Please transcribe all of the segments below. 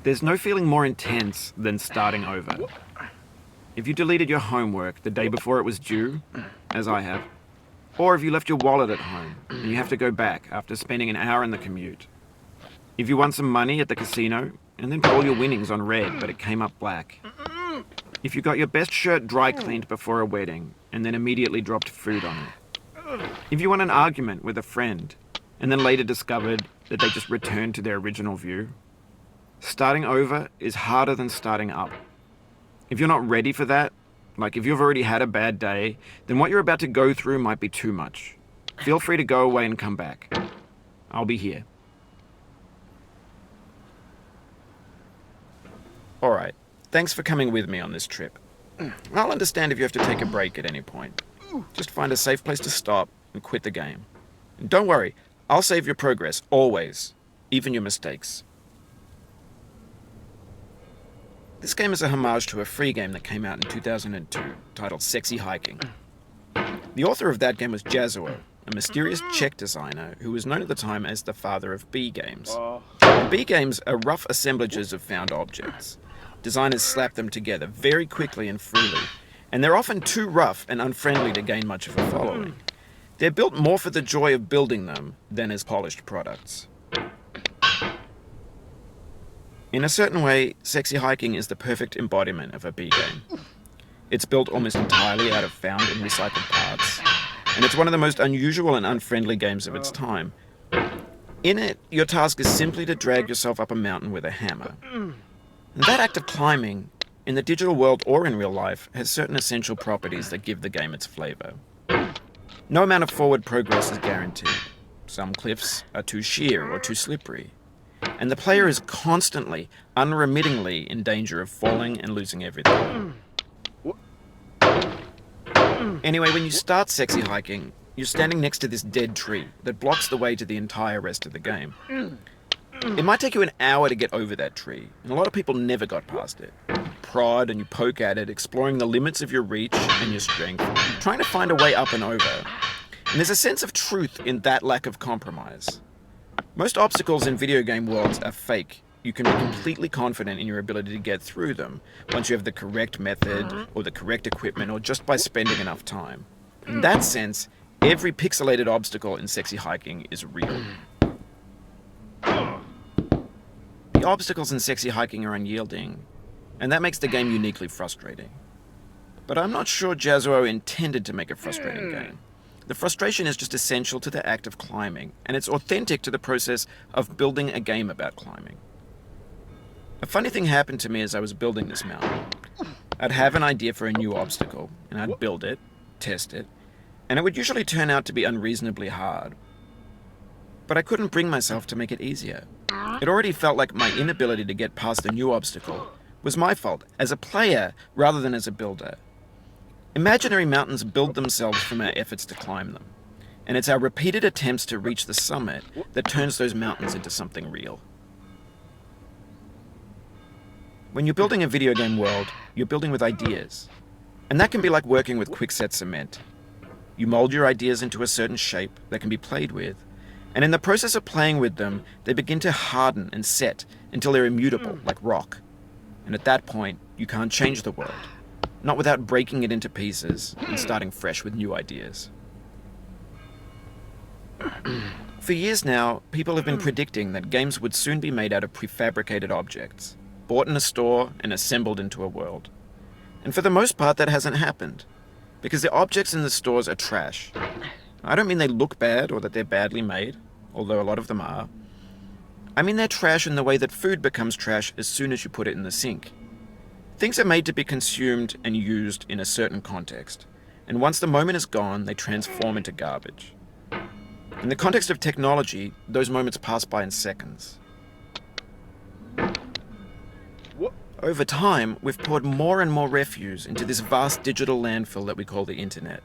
There's no feeling more intense than starting over. If you deleted your homework the day before it was due, as I have, or if you left your wallet at home and you have to go back after spending an hour in the commute. If you won some money at the casino and then put all your winnings on red but it came up black. If you got your best shirt dry cleaned before a wedding and then immediately dropped food on it. If you won an argument with a friend and then later discovered that they just returned to their original view. Starting over is harder than starting up. If you're not ready for that, like if you've already had a bad day, then what you're about to go through might be too much. Feel free to go away and come back. I'll be here. Alright, thanks for coming with me on this trip. I'll understand if you have to take a break at any point. Just find a safe place to stop and quit the game. And don't worry, I'll save your progress, always. Even your mistakes. This game is a homage to a free game that came out in 2002, titled Sexy Hiking. The author of that game was Jazuo, a mysterious Czech designer who was known at the time as the father of B games. B games are rough assemblages of found objects. Designers slap them together very quickly and freely, and they're often too rough and unfriendly to gain much of a following. They're built more for the joy of building them than as polished products. In a certain way, Sexy Hiking is the perfect embodiment of a B game. It's built almost entirely out of found and recycled parts, and it's one of the most unusual and unfriendly games of its time. In it, your task is simply to drag yourself up a mountain with a hammer. And that act of climbing, in the digital world or in real life, has certain essential properties that give the game its flavor. No amount of forward progress is guaranteed. Some cliffs are too sheer or too slippery. And the player is constantly, unremittingly in danger of falling and losing everything. Anyway, when you start Sexy Hiking, you're standing next to this dead tree that blocks the way to the entire rest of the game. It might take you an hour to get over that tree, and a lot of people never got past it. You prod and you poke at it, exploring the limits of your reach and your strength, trying to find a way up and over. And there's a sense of truth in that lack of compromise. Most obstacles in video game worlds are fake. You can be completely confident in your ability to get through them once you have the correct method or the correct equipment or just by spending enough time. In that sense, every pixelated obstacle in Sexy Hiking is real. The obstacles in Sexy Hiking are unyielding, and that makes the game uniquely frustrating. But I'm not sure Jazuo intended to make a frustrating game. The frustration is just essential to the act of climbing, and it's authentic to the process of building a game about climbing. A funny thing happened to me as I was building this mountain. I'd have an idea for a new obstacle, and I'd build it, test it, and it would usually turn out to be unreasonably hard. But I couldn't bring myself to make it easier. It already felt like my inability to get past the new obstacle was my fault, as a player rather than as a builder. Imaginary mountains build themselves from our efforts to climb them, and it's our repeated attempts to reach the summit that turns those mountains into something real. When you're building a video game world, you're building with ideas, and that can be like working with quickset cement. You mold your ideas into a certain shape that can be played with, and in the process of playing with them, they begin to harden and set until they're immutable, like rock. And at that point, you can't change the world. Not without breaking it into pieces and starting fresh with new ideas. For years now, people have been predicting that games would soon be made out of prefabricated objects, bought in a store and assembled into a world. And for the most part, that hasn't happened, because the objects in the stores are trash. I don't mean they look bad or that they're badly made, although a lot of them are. I mean they're trash in the way that food becomes trash as soon as you put it in the sink. Things are made to be consumed and used in a certain context, and once the moment is gone, they transform into garbage. In the context of technology, those moments pass by in seconds. Over time, we've poured more and more refuse into this vast digital landfill that we call the internet.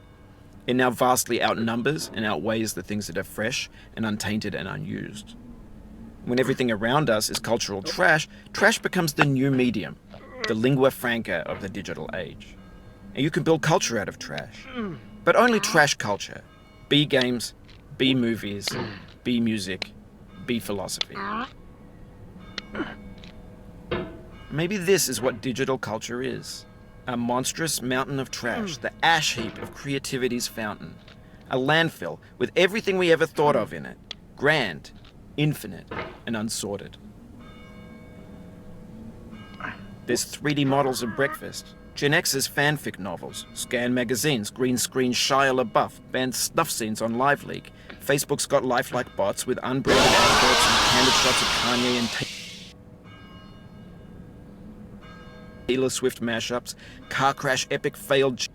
It now vastly outnumbers and outweighs the things that are fresh and untainted and unused. When everything around us is cultural trash, trash becomes the new medium, the lingua franca of the digital age. And you can build culture out of trash. But only trash culture. B games, B movies, B music, B philosophy. Maybe this is what digital culture is. A monstrous mountain of trash, the ash heap of creativity's fountain. A landfill with everything we ever thought of in it. Grand, infinite, and unsorted. There's 3D models of breakfast, Gen X's fanfic novels, Scan magazines, green screen Shia LaBeouf, banned snuff scenes on LiveLeak. Facebook's got lifelike bots with unbranded adverts and candid shots of Kanye and Taylor Swift mashups, car crash epic failed.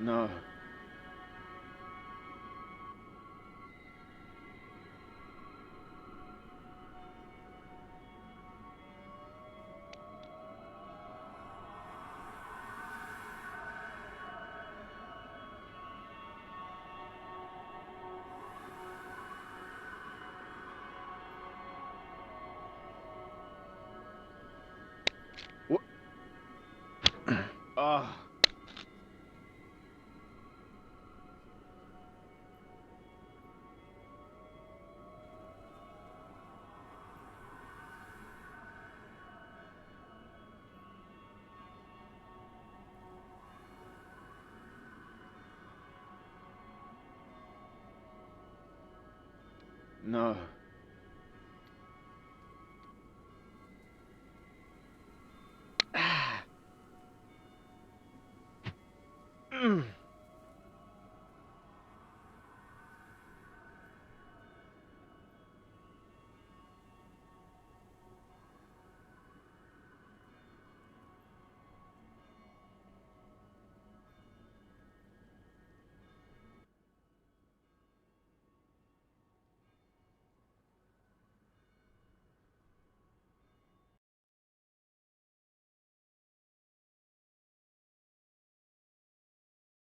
No. What? Ah. No.